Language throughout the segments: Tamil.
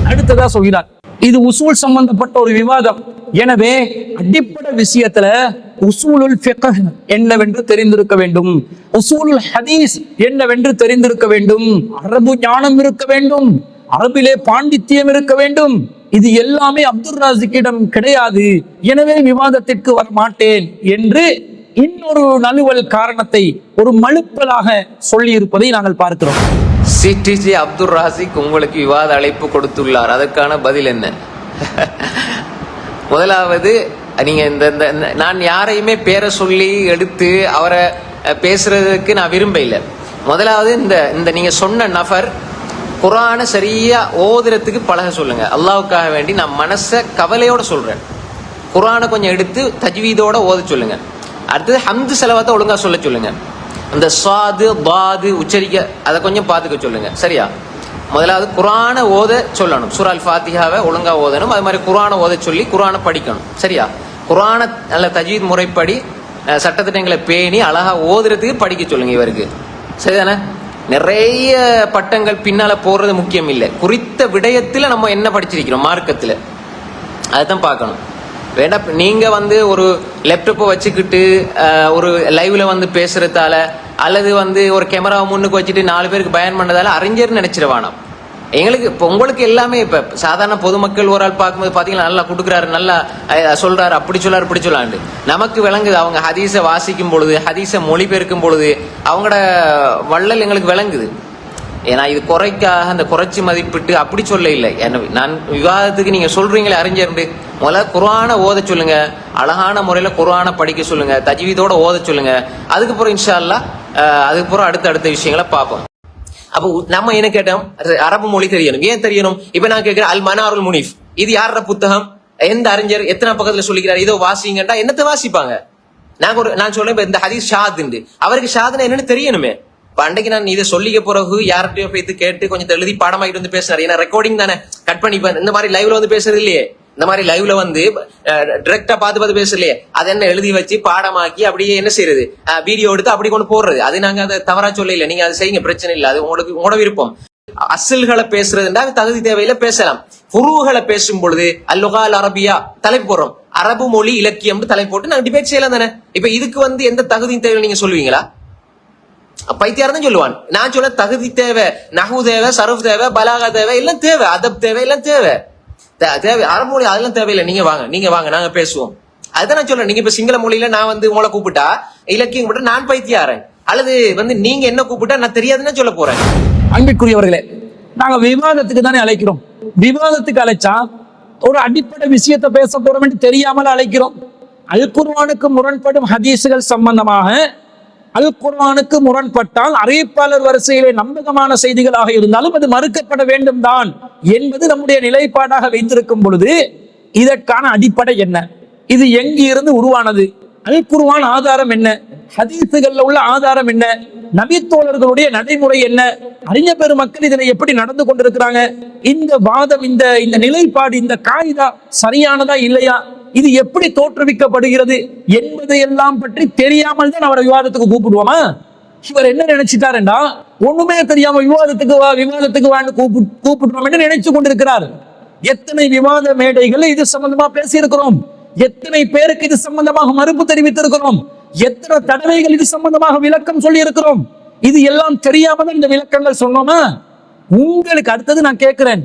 அடுத்ததா சொல்கிறார், இது உசூல் சம்பந்தப்பட்ட ஒரு விவாதம். எனவே அடிப்படை விஷயத்துல உசூலுல் ஃபிக்ஹ் என்னவென்று தெரிந்திருக்க வேண்டும், உசூலுல் ஹதீஸ் என்னவென்று தெரிந்திருக்க வேண்டும், அரபு ஞானம் இருக்க வேண்டும், அரபிலே பாண்டித்தியம் இருக்க வேண்டும். இது எல்லாமே அப்துல் ராசிக்கிடம் கிடையாது. எனவே விவாதத்திற்கு வர மாட்டேன் என்று இன்னொரு நழுவல் காரணத்தை ஒரு மழுப்பலாக சொல்லி இருப்பதை நாங்கள் பார்க்கிறோம். சிடிஜே அப்துல் ராசிக் உங்களுக்கு விவாத அழைப்பு கொடுத்துள்ளார். அதற்கான பதில் என்ன? முதலாவது, நீங்க நான் யாரையுமே பேரை சொல்லி எடுத்து அவரை பேசுறதுக்கு நான் விரும்ப இல்லை. முதலாவது இந்த நீங்க சொன்ன நபர் குர்ஆனை சரியா ஓதுறதுக்கு பழக சொல்லுங்க. அல்லாஹ்வுக்காக வேண்டி நான் மனசை கவலையோட சொல்றேன். குர்ஆனை கொஞ்சம் எடுத்து தஜ்வீதோட ஓத சொல்லுங்க. அடுத்தது ஹம்து ஸலவாத்தை ஒழுங்கா சொல்ல சொல்லுங்க. அந்த சாது பாது உச்சரிக்க அதை கொஞ்சம் பார்த்துக்க சொல்லுங்க. சரியா? முதலாவது குர்ஆனை ஓத சொல்லணும். சூரா அல் ஃபாத்திஹாவை ஒழுங்கா ஓதணும். அது மாதிரி குர்ஆனை ஓத சொல்லி குர்ஆனை படிக்கணும். சரியா? குர்ஆனை நல்ல தஜ்வீத் முறைப்படி சட்டத்திட்டங்களை பேணி அழகா ஓதுறதுக்கு படிக்க சொல்லுங்க இவருக்கு. சரிதானே? நிறைய பட்டங்கள் பின்னால போடுறது முக்கியம் இல்லை. குறித்த விடயத்துல நம்ம என்ன படிச்சிருக்கிறோம் மார்க்கத்துல அதைத்தான் பார்க்கணும். வேண்டாம் நீங்க ஒரு லேப்டாப்பை வச்சுக்கிட்டு ஒரு லைவ்ல பேசுறதால அல்லது ஒரு கேமராவை முன்னுக்கு வச்சுட்டு 4 பேருக்கு பயன் பண்ணதால அறிஞர் நினைச்சிருவானோ. எங்களுக்கு இப்போ உங்களுக்கு எல்லாமே இப்ப சாதாரண பொதுமக்கள் ஒரு ஆள் பார்க்கும்போது பாத்தீங்கன்னா நல்லா கொடுக்குறாரு, நல்லா சொல்றாரு, அப்படி சொல்லாரு இப்படி சொல்லாண்டு நமக்கு விளங்குது. அவங்க ஹதீஸை வாசிக்கும் பொழுது, ஹதீஸை மொழிபெயர்க்கும் பொழுது அவங்களோட வள்ளல் எங்களுக்கு விளங்குது. ஏன்னா இது குறைக்காக அந்த குறைச்சி மதிப்பிட்டு அப்படி சொல்ல இல்லை. நான் விவாதத்துக்கு நீங்க சொல்றீங்களே அறிஞர், முதல்ல குர்ஆனை ஓத சொல்லுங்க, அழகான முறையில குர்ஆனை படிக்க சொல்லுங்க, தஜ்வீதோட ஓத சொல்லுங்க. அதுக்கப்புறம் இன்ஷா அல்லாஹ் அதுக்கப்புறம் அடுத்த விஷயங்களை பார்ப்போம். அப்போ நம்ம என்ன கேட்டோம், அரபு மொழி தெரியணும். ஏன் தெரியணும்? இப்ப நான் கேட்கிறேன், அல் மனாருல் முனீஃப் இது யார புத்தகம், எந்த அறிஞர் எத்தனை பக்கத்துல சொல்லிக்கிறார், இதோ வாசிங்கண்டா என்னத்தை வாசிப்பாங்க? நான் சொல்றேன் இந்த ஹதீஸ் ஷாதுண்டு, அவருக்கு ஷாதுன்னா என்னன்னு தெரியணுமே. அன்றைக்கு நான் இதை சொல்லிக்க பிறகு யார்கிட்டயோ போய் கேட்டு கொஞ்சம் எழுதி பாடமாயிட்டு பேசினாரு. ஏன்னா ரெக்கார்டிங் தானே, கட் பண்ணி இந்த மாதிரி லைவ்ல பேசுறது இல்லையே. இந்த மாதிரி லைவ்ல டைரக்டா பார்த்து பேசலையே. அதை என்ன எழுதி வச்சு பாடமாக்கி அப்படியே என்ன செய்யறது, வீடியோ எடுத்து அப்படி கொண்டு போடுறது. அது நாங்க அதை தவறா சொல்ல இல்லை. நீங்க அதை செய்யுங்க, பிரச்சனை இல்லை. அது உங்களோட விருப்பம். அசல்களை பேசுறதுன்னா தகுதி தேவையில பேசலாம். ஃபுரூகளை பேசும் பொழுது அல்லுகால் அரபியா தலைப்பு போடுறோம், அரபு மொழி இலக்கியம் தலைப்பு போட்டு நாங்க டிபேட் செய்யலாம் தானே. இப்ப இதுக்கு எந்த தகுதி தேவை நீங்க சொல்லுவீங்களா? பைத்தியார் தான் சொல்லுவான். நான் சொல்ல தகுதி தேவை, நஹு தேவை, சரஃப் தேவை, பலாகா தேவை, எல்லாம் தேவை, அதப் தேவை, எல்லாம் தேவை. அரபு மொழி அதெல்லாம் தேவையில்லை. நீங்க வாங்க நாங்க பேசுவோம். அதுதான் நான் சொல்றேன். நீங்க இப்ப சிங்கள மொழியில நான் உங்களை கூப்பிட்டா இலக்கியம் கூப்பிட்டா நான் பைத்தியாரன், அல்லது நீங்க என்ன கூப்பிட்டா நான் தெரியாதுன்னு சொல்ல போறேன். அன்பிற்குரியவர்களே, நாங்க விவாதத்துக்கு தானே அழைக்கிறோம். விவாதத்துக்கு அழைச்சா ஒரு அடிப்படை விஷயத்தை பேச போறோம் என்று தெரியாமல் அழைக்கிறோம். அல் குர்ஆனுக்கு முரண்படும் ஹதீசுகள் சம்பந்தமாக அல் குர்ஆனுக்கு முரண்பட்டால் அறிவிப்பாளர் வரிசையிலே நம்பகமான செய்திகளாக இருந்தாலும் அது மறுக்கப்பட வேண்டும் தான் என்பது நம்முடைய நிலைப்பாடாக வைத்திருக்கும் பொழுது இதற்கான அடிப்படை என்ன, இது எங்கு இருந்து உருவானது, அல் குர்ஆன் ஆதாரம் என்ன, ஹதீசுகள்ல உள்ள ஆதாரம் என்ன, நபித்தோழர்களுடைய நடைமுறை என்ன, அறிஞர் பெருமக்கள் இதனை எப்படி நடந்து கொண்டிருக்கிறாங்க, இந்த வாதம் இந்த நிலைப்பாடு இந்த காயிதா சரியானதா இல்லையா, இது எப்படி தோற்றுவிக்கப்படுகிறது என்பதையெல்லாம் பற்றி தெரியாமல் தான் அவரை விவாதத்துக்கு கூப்பிடுவோமா? இவர் என்ன நினைச்சிட்டாருண்டா, ஒண்ணுமே தெரியாம விவாதத்துக்கு வான்னு கூப்பிடுவோம் என்று நினைச்சு கொண்டிருக்கிறார். எத்தனை விவாத மேடைகள் இது சம்பந்தமா பேசியிருக்கிறோம், எத்தனை பேருக்கு இது சம்பந்தமாக மறுப்பு தெரிவித்திருக்கிறோம், எத்தனை தடவைகள் இது சம்பந்தமாக விளக்கம் சொல்லி இருக்கிறோம். இது எல்லாம் தெரியாம தான் இந்த விளக்கங்கள் சொன்னோமா? உங்களுக்கு அடுத்தது நான் கேட்கிறேன்,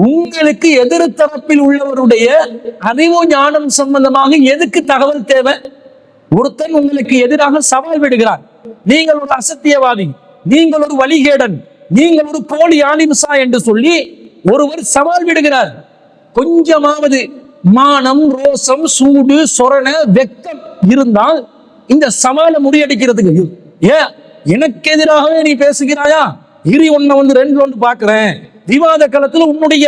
உங்களுக்கு எதிர்த்தரப்பில் உள்ளவருடைய அறிவு ஞானம் சம்பந்தமாக எதுக்கு தகவல் தேவை? ஒருத்தன் உங்களுக்கு எதிராக சவால் விடுகிறார், நீங்கள் ஒரு அசத்தியவாதி, நீங்கள் ஒரு வழிகேடன், நீங்கள் ஒரு போலி ஆலிம்சா என்று சொல்லி ஒருவர் சவால் விடுகிறார். கொஞ்சமாவது மானம், ரோசம், சூடு, சொரண, வெக்கம் இருந்தால் இந்த சவாலை முறியடிக்கிறதுக்கு எனக்கு எதிராகவே நீ பேசுகிறாயா, இரு ஒன்னு 2 பாக்குறேன், விவாத களத்தில் உன்னுடைய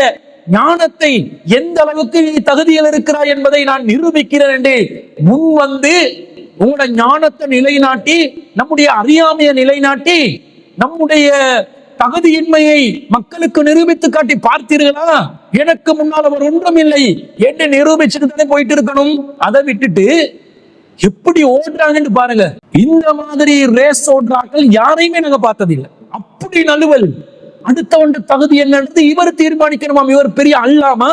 ஞானத்தை எந்த அளவுக்கு நீ தகுதியில் இருக்கிறாய் என்பதை நான் நிரூபிக்கிறேன் என்று முன் உங்களோட ஞானத்தை நிலைநாட்டி, நம்முடைய அறியாமையை நிலைநாட்டி, நம்முடைய தகுதியின்மையை மக்களுக்கு நிரூபித்து காட்டி பார்த்தீர்களா, எனக்கு முன்னால் அவர் ஒன்றும் இல்லை என்று நிரூபிச்சுட்டு தானே போயிட்டு இருக்கணும். அதை விட்டுட்டு எப்படி ஓடுறாங்கன்னு பாருங்க. இந்த மாதிரி ரேஸ் ஓடுறார்கள் யாரையுமே நாங்க பார்த்ததில்லை. அப்படி நழுவல் அடுத்தவன் தகுதி என்னன்றது இவர் தீர்மானிக்கணுமாம். இவர் பெரிய அல்லாமா,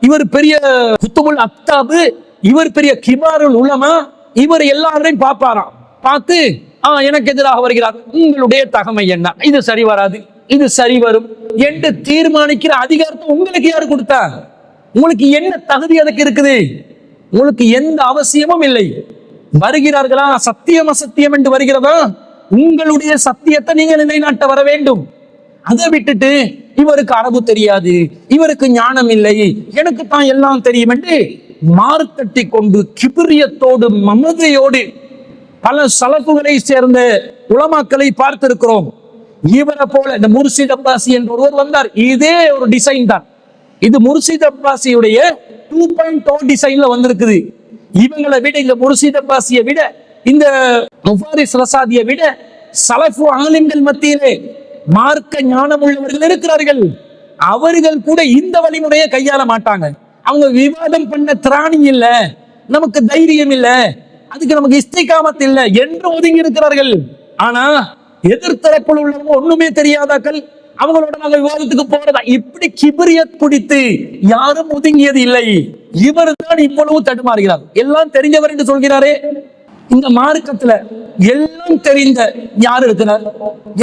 இவர் பெரிய குத்துபுல் அக்தாபு, இவர் பெரிய கிபாருல் உலமா, இவர் எல்லாரையும் பார்ப்பாராம். பார்த்து எனக்கு எதிராக வருகிறார், உங்களுடைய தகமை என்ன, இது சரி வராது, இது சரி வரும் என்று தீர்மானிக்கிற அதிகாரத்தை உங்களுக்கு யாரு கொடுத்தா? உங்களுக்கு என்ன தகுதி அதுக்கு இருக்குது? உங்களுக்கு எந்த அவசியமும் இல்லை. வருகிறார்களா, சத்தியம் அசத்தியம் என்று வருகிறதா, உங்களுடைய சத்தியத்தை நீங்க நிலைநாட்ட வர வேண்டும். அதை விட்டுட்டு இவருக்கு அரபு தெரியாது, இவருக்கு ஞானம் இல்லை, எனக்கு தான் எல்லாம் தெரியும் என்று மார்த்தட்டி கொண்டு கிபிரியத்தோடு மமதையோடு பல சலப்புகளை சேர்ந்த உலமாக்களை பார்த்திருக்கிறோம். இவரை போல இந்த முர்ஷித் அப்பாசி என்ற ஒருவர் வந்தார். இதே ஒரு டிசைன் தான் இது. முர்ஷித் அப்பாசியுடைய 2.0 டிசைன்ல வந்திருக்குது. இவங்களை விட, இந்த முர்ஷித் அப்பாசியை விட, இந்த முஃபாரிஸ் ரசாதியை விட சலஃபு ஆலிம்கள் மத்தியிலே மார்க்க ஞானம் உள்ளவர்கள் இருக்கிறார்கள். அவர்கள் கூட இந்த வழிமுறையை கையாள மாட்டாங்க. அவங்க விவாதம் பண்ண திராணி இல்ல, நமக்கு தைரியம் இல்ல, அதுக்கு நமக்கு இஸ்திகாமத் இல்லை என்று ஒதுங்கி இருக்கிறார்கள். ஆனா எதிர்த்தரப்பில் உள்ளவங்க ஒண்ணுமே தெரியாதாக்கள், அவங்களோட நாங்க விவாதத்துக்கு போறதா, இப்படி கிபிரியத் பிடித்து யாரும் ஒதுங்கியது இல்லை. இவர் தான் இவ்வளவு தடுமாறுகிறார். எல்லாம் தெரிஞ்சவர் என்று சொல்கிறாரே. இந்த மார்க்கத்துல எல்லாம் தெரிந்த யாரு இருக்கிறார்?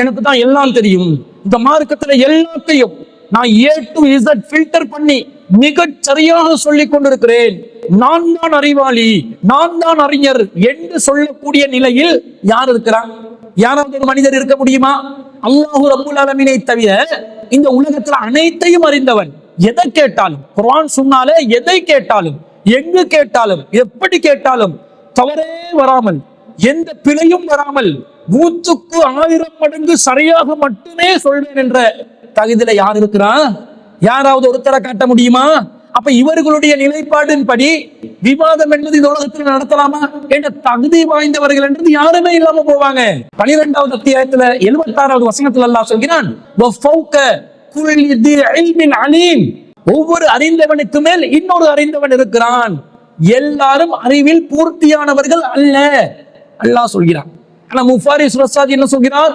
எனக்கு தான் எல்லாம் தெரியும், இந்த மார்க்கத்துல எல்லாத்தையும் நான் A to Z ஃபில்டர் பண்ணி மிக சரியாக சொல்லிக் கொண்டிருக்கிறேன், நான் தான் அறிவாளி, நான் தான் அறிஞர் என்று சொல்லக்கூடிய நிலையில் யார் இருக்கிறார்? யாராவது ஒரு மனிதர் இருக்க முடியுமா? அல்லாஹு ரப்புல் ஆலமீனை தவிர இந்த உலகத்துல அனைத்தையும் அறிந்தவன். எதை கேட்டாலும், குர்ஆன் சொன்னாலே எதை கேட்டாலும், எங்கு கேட்டாலும், எப்படி கேட்டாலும் தவறே வராமல், எந்த பிழையும் வராமல் 100க்கு 1000 மடங்கு சரியாக மட்டுமே சொல்வேன் என்ற தகுதியில யார் இருக்கிறா? யாராவது ஒருத்தரை காட்ட முடியுமா? அப்ப இவர்களுடைய நிலைப்பாடின்படி விவாதம் என்பது இந்த உலகத்தில் நடத்தலாமா என்ற தகுதி வாய்ந்தவர்கள் என்றது யாருமே இல்லாம போவாங்க. 12வது அத்தியாயத்துல 76வது வசனத்துல அல்லாஹ் சொல்கிறான், ஒவ்வொரு அறிந்தவனுக்கு மேல் இன்னொரு அறிந்தவன் இருக்கிறான், எல்லாரும் அறிவில் பூர்த்தியானவர்கள் அல்ல அல்லாஹ் சொல்கிறான். ஆனா முஃபாரிஸ் ரசாதி என்ன சொல்கிறார்?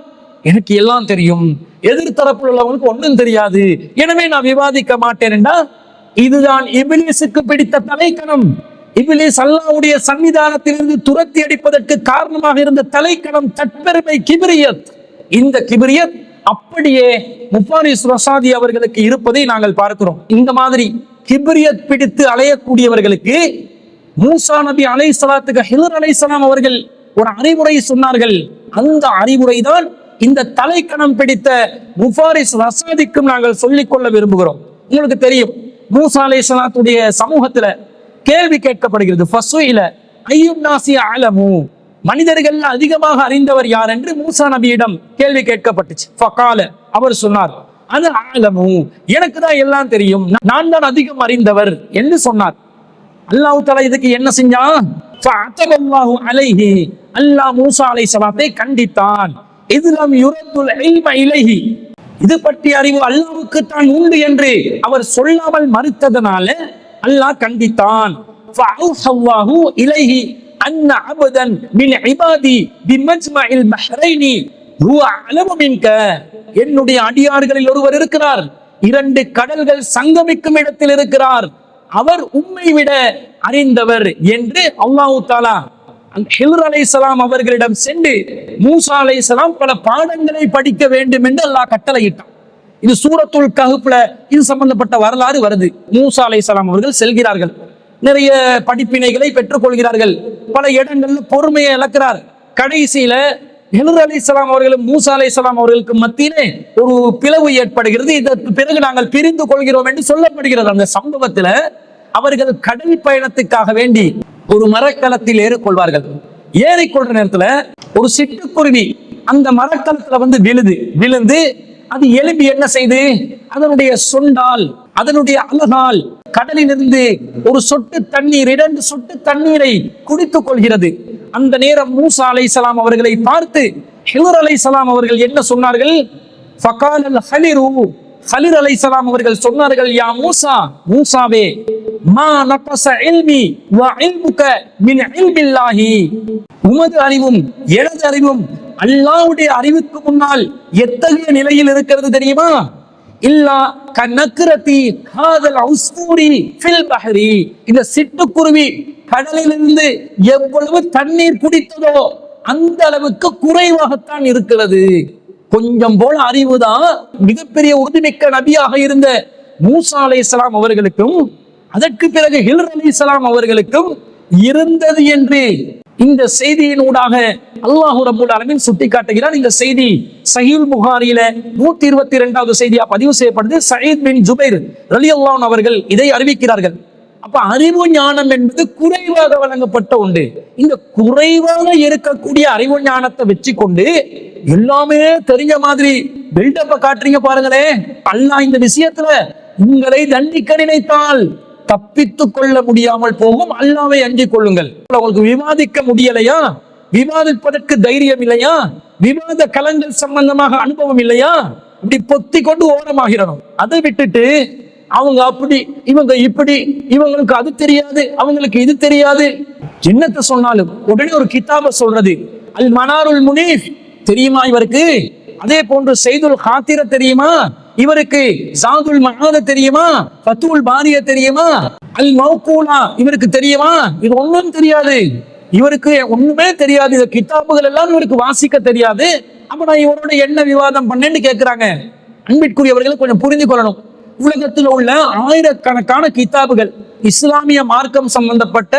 எனக்கு எல்லாம் தெரியும், எதிர்த்தரப்பில் உள்ளவங்களுக்கு ஒன்றும் தெரியாது, எனவே நான் விவாதிக்க மாட்டேன் என்றா, இதுதான் இபிலிஸுக்கு பிடித்த தலைக்கணம். இபிலிஸ் அல்லாஹ்வுடைய சன்னிதானத்திலிருந்து துரத்தி அடிப்பதற்கு காரணமாக இருந்த தலைக்கணம் தற்பெருமை, கிபிரியத். இந்த கிபிரியத் அப்படியே முஃபாரிஸ் ரசாதி அவர்களுக்கு இருப்பதை நாங்கள் பார்க்கிறோம். இந்த மாதிரி கிபிரியத் பிடித்து அலையக்கூடியவர்களுக்கு மூசா நபி அலைஹிஸ்ஸலாத்துக்கு ஹிதர் அலைஹிஸ்ஸலாம் அவர்கள் ஒரு அறிவுரை சொன்னார்கள். அந்த அறிவுரை தான் இந்த தலைக்கணம் பிடித்த முஃபாரிஸ் ரசாதிக்கும் நாங்கள் சொல்லிக் கொள்ள விரும்புகிறோம். உங்களுக்கு தெரியும், மூசா அலைஹிஸ்ஸலாத்துடைய சமூகத்துல கேள்வி கேட்கப்படுகிறது. ஃபஸுஇல அய்யுன் நாஸி அலமு, மனிதர்கள் அதிகமாக அறிந்தவர் யார் என்று மூசா நபியிடம் கேள்வி கேட்கப்பட்டுச்சு. ஃபகால, அவர் சொன்னார், அது அலமு, எனக்கு தான் எல்லாம் தெரியும், நான் தான் அதிகம் அறிந்தவர் என்று சொன்னார். அல்லாஹ் தஆலா இதுக்கு என்ன செஞ்சான்? ஃபஅதல்லாஹு அலைஹி, அல்லாஹ் மூசா அலைஹிஸ்ஸலாத்தை கண்டித்தான். இதுலம் யுரத்துல் இல்ம இலைஹி, இது பற்றிய அறிவு அல்லாஹ்வுக்கு தான் உண்டு என்று அவர் சொல்லாமல் மறுத்ததனால அல்லாஹ் கண்டித்தான். ஃபஅஹல்லாஹு இலைஹி அன்ன அபதன் மின் இபாதி பிமஜ்மஇல் பஹ்ரைனி ஹுவ அலமு மின்க, என்னுடைய அடியார்களில் ஒருவர் இருக்கிறார், 2 கடல்கள் சங்கமிக்கும் இடத்தில் இருக்கிறார், அவர் உம்மை விட அறிந்தவர் என்று அல்லாஹ் தஆலா ஹிதர் அலைஹிஸ்ஸலாம் அவர்களிடம் சென்று மூசா அலைஹிஸ்ஸலாம் பல பாடங்களை படிக்க வேண்டும் என்று அல்லாஹ் கட்டளையிட்டான். இது சூரத்துல் கஹ்ஃப்ல இது சம்பந்தப்பட்ட வரலாறு வருது. மூசா அலைஹிஸ்ஸலாம் அவர்கள் செல்கிறார்கள், நிறைய படிப்பினைகளை பெற்றுக் கொள்கிறார்கள், பல இடங்களில் பொறுமையை இழக்கிறார். கடைசியில ஹிதர் அலைஹிஸ்ஸலாம் அவர்களும் மூசா அலைஹிஸ்ஸலாம் அவர்களுக்கு மத்தியிலே ஒரு பிளவு ஏற்படுகிறது. இதற்கு பிறகு நாங்கள் பிரிந்து கொள்கிறோம் என்று சொல்லப்படுகிறது. அந்த சம்பவத்துல அவர்கள் கடல் பயணத்துக்காக வேண்டி ஒரு மரக்கலத்தில் ஏறிக்கொள்வார்கள். ஏறிக்கொள்ற நேரத்துல ஒரு சிட்டுக்குருவி அந்த மரக்கலத்துல வந்து விழுந்து அது எழுப்பி என்ன செய்து, அதனுடைய சொண்டால், அதனுடைய அலகால் கடலிலிருந்து ஒரு சொட்டு தண்ணீர், 2 சொட்டு தண்ணீரை குடித்துக் கொள்கிறது. அந்த நேரம் மூசா அலைஹிஸ்ஸலாம் அவர்களை பார்த்து ஹிதர் அலைஹிஸ்ஸலாம் அவர்கள் என்ன சொன்னார்கள்? ஃபகாலல் ஹலிரு, ஹலிர் அலைஹிஸ்ஸலாம் அவர்கள் சொன்னார்கள், யா மூசா, மூசாவே, மா நகஸ இல்மி வ இல்முக மின் இல்மில்லாஹி, உமது அறிவும் எனது அறிவும் அல்லாஹ்வுடைய அறிவுக்கு முன்னால் எத்தகைய நிலையில் இருக்கிறது தெரியுமா? இல்லா கனக்ரதி ஹாதல் உஸ்பூரி ஃபில் பஹரி, இந்த சிட்டுக்குருவி கடலிலிருந்து எவ்வளவு தண்ணீர் குடித்ததோ அந்த அளவுக்கு குறைவாகத்தான் இருக்கிறது. கொஞ்சம் போல அறிவுதான் மிகப்பெரிய உறுதிமிக்க நபியாக இருந்த மூசா அலைஹிஸ்ஸலாம் அவர்களுக்கும் அதற்கு பிறகு ஹில்ர் அலைஹிஸ்ஸலாம் அவர்களுக்கும் இருந்தது என்று இந்த செய்தியின் ஊடாக அல்லாஹ் ரப்பல் ஆலமீன் சுட்டிக்காட்டுகிறார். இந்த செய்தி சஹீஹ் புகாரியில 122வது செய்தியா பதிவு செய்யப்படுது. சயீத் பின் ஜுபைர் ரலியல்லாஹு அன்ஹு அவர்கள் இதை அறிவிக்கிறார்கள். அப்ப அறிவு ஞானம் என்பது குறைவாக வழங்கப்பட்ட உண்டு. இந்த குறைவாக இருக்கக்கூடிய அறிவு ஞானத்தை வச்சு கொண்டு எல்லாமே தெரிஞ்ச மாதிரி பில்டப்ப காட்டுறீங்க பாருங்களேன். அல்லாஹ் இந்த விஷயத்துல உங்களை தண்டிக்க நினைத்தால் தப்பித்துக் கொள்ள முடியாமல் போகும். அல்லாஹ்வை அஞ்சிக் கொள்ளுங்கள். உங்களுக்கு விவாதிக்க முடியலையா? விவாதிப்பதற்கு தைரியம் இல்லையா? விவாத களங்கள் சம்பந்தமாக அனுபவம் இல்லையா? இப்படி பொத்தி கொண்டு ஓரமாகிறோம். அதை விட்டுட்டு அவங்க அப்படி இவங்க இப்படி, இவங்களுக்கு அது தெரியாது, அவங்களுக்கு இது தெரியாது, என்னத்தை சொன்னாலும் உடனே ஒரு கிதாப சொல்றது. அல் மனாருல் முனீஃப் தெரியுமா இவருக்கு? அதே போன்று செய்துல் ஹாத்திர தெரியுமா இவருக்கு? ஜாதுல் மஆத தெரியுமா? ஃபத்துல் பாரிய தெரியுமா? அல் மௌகூலா இவருக்கு தெரியுமா? இது ஒண்ணும் தெரியாது. இவருக்கு ஒண்ணுமே தெரியாது. இந்த கிதாபுகள் எல்லாம் இவருக்கு வாசிக்க தெரியாது. அப்ப நான் இவரோட என்ன விவாதம் பண்ணேன்னு கேட்கிறாங்க. அன்பிற்குரியவர்களை கொஞ்சம் புரிந்து கொள்ளணும். உலகத்தில் உள்ள ஆயிரக்கணக்கான கிதாபுகள், இஸ்லாமிய மார்க்கம் சம்பந்தப்பட்ட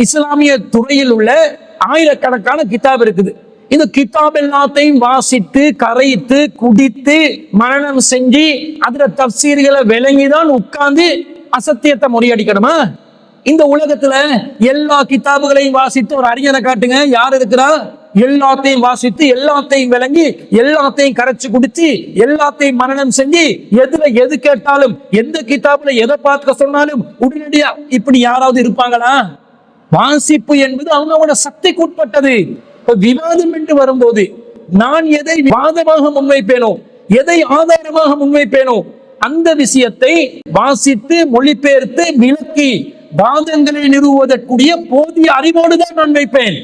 இஸ்லாமிய துறையில் உள்ள ஆயிரக்கணக்கான கிதாப் இருக்குது. இந்த கிதாப் எல்லாத்தையும் வாசித்து கரைத்து குடித்து மனனம் செஞ்சு அதுல தப்சீர்களை விளங்கிதான் உட்கார்ந்து அசத்தியத்தை முறியடிக்கணுமா? இந்த உலகத்துல எல்லா கிதாபுகளையும் வாசித்து ஒரு அறிஞரை காட்டுங்க, யார் இருக்கிறா? எல்லாத்தையும் வாசித்து எல்லாத்தையும் விளங்கி எல்லாத்தையும் கரைச்சு குடிச்சு எல்லாத்தையும் மனனம் செஞ்சு எதுல எது கேட்டாலும் எந்த கிதாபுல எதை பார்க்க சொன்னாலும் உடனடியா இப்படி யாராவது இருப்பாங்களா? வாசிப்பு என்பது அவங்களோட சக்திக்கு உட்பட்டது. விவாதம் என்று வரும்போது நான் எதை வாதமாக முன்வைப்பேனோ, எதை ஆதாரமாக முன்வைப்பேனோ அந்த விஷயத்தை வாசித்து மொழிபெயர்த்து விளக்கி வாதங்களை நிறுவுவதற்குரிய போதிய அறிவோடு தான் நான் வைப்பேன்.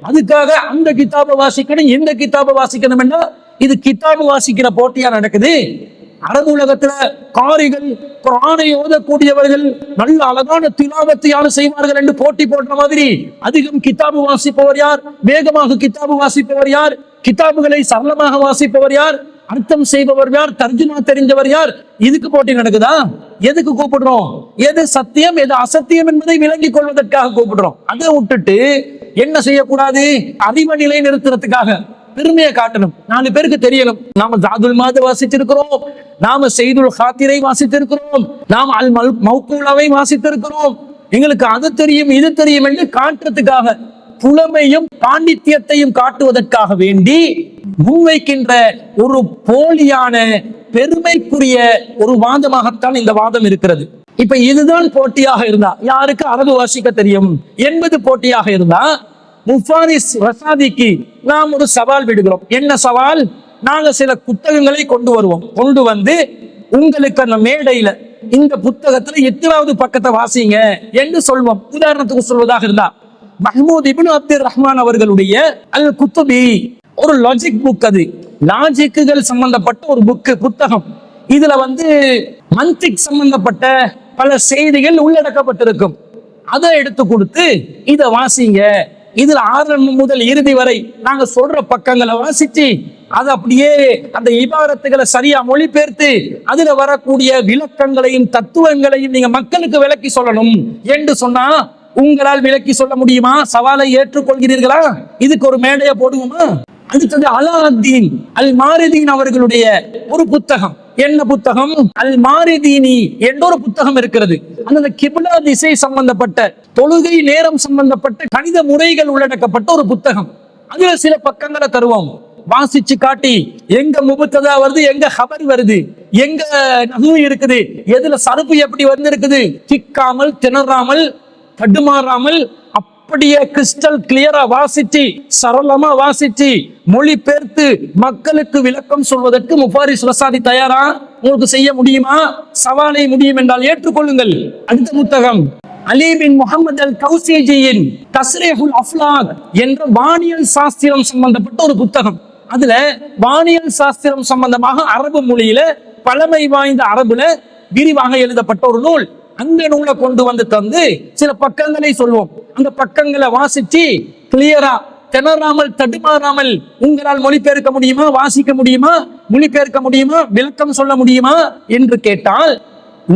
அதுக்காக அந்த கிதாபை வாசிக்கணும் இந்த கிதாபை வாசிக்கணும் என்ன? இது கிதாபு வாசிக்கிற போட்டியா நடக்குது? அரபு உலகத்துல காரிகள் குர்ஆனை ஓதக்கூடியவர்கள் நல்ல அழகான திலாவத்தை யாரு செய்வார்கள் என்று போட்டி போட்ட மாதிரி அதிகம் கிதாபு வாசிப்பவர் யார்? வேகமாக கிதாபு வாசிப்பவர் யார்? கிதாபுகளை சரளமாக வாசிப்பவர் யார்? அர்த்தம் செய்பவர் யார்? தர்ஜுமா தெரிஞ்சவர் யார்? இதுக்கு போட்டி நடக்குதா? எதுக்கு கூப்பிடுறோம்? எது சத்தியம் எது அசத்தியம் என்பதை விளங்கிக் கொள்வதற்காக கூப்பிடுறோம். அதை விட்டுட்டு என்ன செய்யக்கூடாது? அறிவை நிலை நிறுத்துறதுக்காக பெருமையை காட்டணும், 4 பேருக்கு தெரியணும். நாம ஜாதுல் மாத வாசிச்சிருக்கிறோம், நாம செய்துல் ஹாத்திரை வாசித்திருக்கிறோம், நாம் அல் மௌகூலாவை வாசித்திருக்கிறோம், எங்களுக்கு அது தெரியும் இது தெரியும் என்று காட்டுறதுக்காக, புலமையும் பாண்டித்யத்தையும் காட்டுவதற்காக வேண்டி முன்வைக்கின்ற ஒரு போலியான பெருமைக்குரிய ஒரு வாதமாகத்தான் இந்த வாதம் இருக்கிறது. இப்ப இதுதான் போட்டியாக இருந்தா, யாருக்கு அரபு வாசிக்க தெரியும் என்பது போட்டியாக இருந்தா, முஃபாரிஸ் ரசாதிக்கு நாம் ஒரு சவால் விடுகிறோம். என்ன சவால்? நாங்க சில புத்தகங்களை கொண்டு வருவோம். கொண்டு வந்து உங்களுக்கு அந்த மேடையில இந்த புத்தகத்துல எத்தனாவது பக்கத்தை வாசிங்க என்று சொல்வோம். உதாரணத்துக்கு சொல்வதாக இருந்தா மஹ்மூத் இப்னு அப்துர் ரஹ்மான் அவர்களுடைய அல் குத்துபி ஒரு லாஜிக் புக், அது லாஜிக்குகள் சம்பந்தப்பட்ட ஒரு புத்தகம். இதுல வந்து மந்திக் சம்பந்தப்பட்ட பல செய்திகள் உள்ளடக்கப்பட்டிருக்கும். அதை எடுத்து கொடுத்து இதை வாசிங்க, இதுல ஆரம்பம் முதல் இறுதி வரை நாங்க சொல்ற பக்கங்களை வாசிச்சு அதை அப்படியே அந்த இபாரத்துகளை சரியா மொழிபெயர்த்து அதுல வரக்கூடிய விளக்கங்களையும் தத்துவங்களையும் நீங்க மக்களுக்கு விளக்கி சொல்லணும் என்று சொன்னா உங்களால் விளக்கி சொல்ல முடியுமா? சவாலை ஏற்றுக்கொள்கிறீர்களா? இதுக்கு ஒரு மேடையை போடுவோமா? அடுத்தது அலாவுத்தீன் அல் மாரிதீன் அவர்களுடைய ஒரு புத்தகம். என்ன புத்தகம்? அல் மாரிதீனி என்ற ஒரு புத்தகம் இருக்கிறது. அந்த கிப்லா திசை சம்பந்தப்பட்ட தொழுகை நேரம் சம்பந்தப்பட்ட கணித முறைகள் உள்ளடக்கப்பட்ட ஒரு புத்தகம். அதுல சில பக்கங்களை தருவோம், வாசிச்சு காட்டி எங்க முபத்ததா வருது, எங்க ஹபர் வருது, எங்க நஹ்வு இருக்குது, எதுல சர்ஃப் எப்படி வந்து இருக்குது, திக்காமல் திணறாமல் தடுமாறாமல் அப்படியே கிறிஸ்டல் கிளியரா வாசிச்சு சரளமா வாசிச்சு மொழிபெயர்த்து மக்களுக்கு விளக்கம் சொல்வதற்கு முஃபாரிஸ் ரசாதி தயாரா? உங்களுக்கு செய்ய முடியுமா? சவாலை முடியும் என்றால் ஏற்றுக்கொள்ளுங்கள். அடுத்த புத்தகம் அலி பின் முஹம்மது அல் கௌசிஜியின் தஸ்ரீஹுல் அஃப்லாக் என்ற வானியல் சாஸ்திரம் சம்பந்தப்பட்ட ஒரு புத்தகம். அதுல வானியல் சாஸ்திரம் சம்பந்தமாக அரபு மொழியில பழமை வாய்ந்த அரபுல விரிவாக எழுதப்பட்ட ஒரு நூல். அந்த நூலை கொண்டு வந்து தந்து சில பக்கங்களை சொல்வோம். அந்த பக்கங்களை வாசிச்சு கிளியரா திணறாமல் தடுமாறாமல் உங்களால் மொழிபெயர்க்க முடியுமா, வாசிக்க முடியுமா, மொழிபெயர்க்க முடியுமா, விளக்கம் சொல்ல முடியுமா என்று கேட்டால்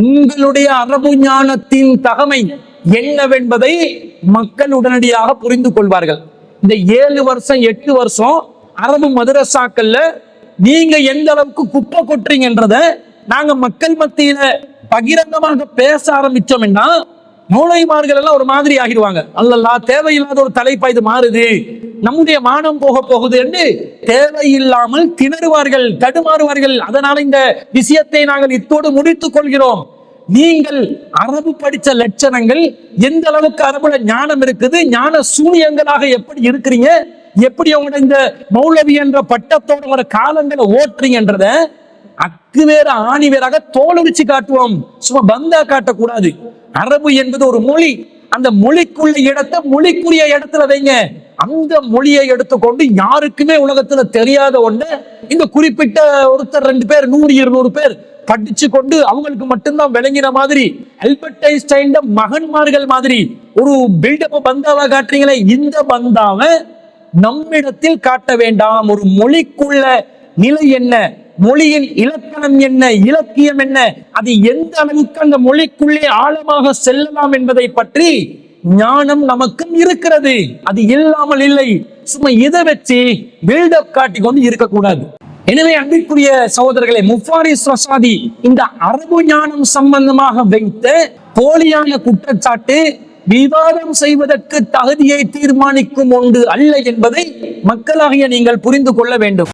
உங்களுடைய அரபு ஞானத்தின் தகமை என்னவென்பதை மக்கள் உடனடியாக புரிந்து கொள்வார்கள். இந்த 7 வருஷம் 8 வருஷம் அரபு மதரசாக்கள்ல நீங்க எந்த அளவுக்கு குப்பை கொட்டுறீங்கன்றத நாங்க மக்கள் மத்தியில பகிரங்கமாக பேச ஆரம்பிச்சோம்னா மௌலைமார்கள் எல்லாம் ஒரு மாதிரி ஆகிடுவாங்க. அல்லல்லா, தேவையில்லாத ஒரு தலைப்பா இது மாறுது, நம்முடைய மானம் போக போகுது என்று தேவையில்லாமல் திணறுவார்கள், தடுமாறுவார்கள். அதனால இந்த விஷயத்தை நாங்கள் இத்தோடு முடித்துக் கொள்கிறோம். நீங்கள் அரபு படிச்ச லட்சணங்கள், எந்த அளவுக்கு அரபுல ஞானம் இருக்குது, ஞான சூனியங்களாக எப்படி இருக்கிறீங்க, எப்படி உங்களோட இந்த மௌலவி என்ற பட்டத்தோட உங்களோட காலங்களை ஓட்டுறீங்கன்றத அக்கு வேற ஆணி வேறாக தோலுரிச்சு காட்டுவோம். சும்மா பந்தா காட்டக்கூடாது. அரபு என்பது ஒரு மொழி. அந்த மொழிக்குள்ள இடத்தை மொழிக்குரிய இடத்துல வைங்க. அந்த மொழியை எடுத்துக்கொண்டு யாருக்குமே உலகத்துல தெரியாத ஒண்ணு இந்த குறிப்பிட்ட ஒருத்தர் 2 பேர் 100-200 பேர் படிச்சு கொண்டு அவங்களுக்கு மட்டும்தான் விளங்கின மாதிரி ஆல்பர்ட் ஐன்ஸ்டைன் மகன்மார்கள் மாதிரி ஒரு பில்டப் பந்தாவா காட்டுறீங்களே, இந்த பந்தாவை நம்மிடத்தில் காட்ட வேண்டாம். ஒரு மொழிக்குள்ள நிலை என்ன, மொழியின் இலக்கணம் என்ன, இலக்கியம் என்ன, அது எந்த அளவுக்கு அந்த மொழிக்குள்ளே ஆழமாக செல்லலாம் என்பதை பற்றி ஞானம் நமக்கும் இருக்கிறது. அது இல்லாமல் இல்லை. சும்மா இதை வச்சு பில்டப் காட்டி கொண்டு இருக்கக்கூடாது. எனவே அன்பிற்குரிய சகோதரர்களே, முஃபாரிஸ் ரஷாதி இந்த அரபு ஞானம் சம்பந்தமாக வைத்த போலியான குற்றச்சாட்டு விவாதம் செய்வதற்கு தகுதியை தீர்மானிக்கும் ஒன்று அல்ல என்பதை மக்களாகிய நீங்கள் புரிந்து கொள்ள வேண்டும்.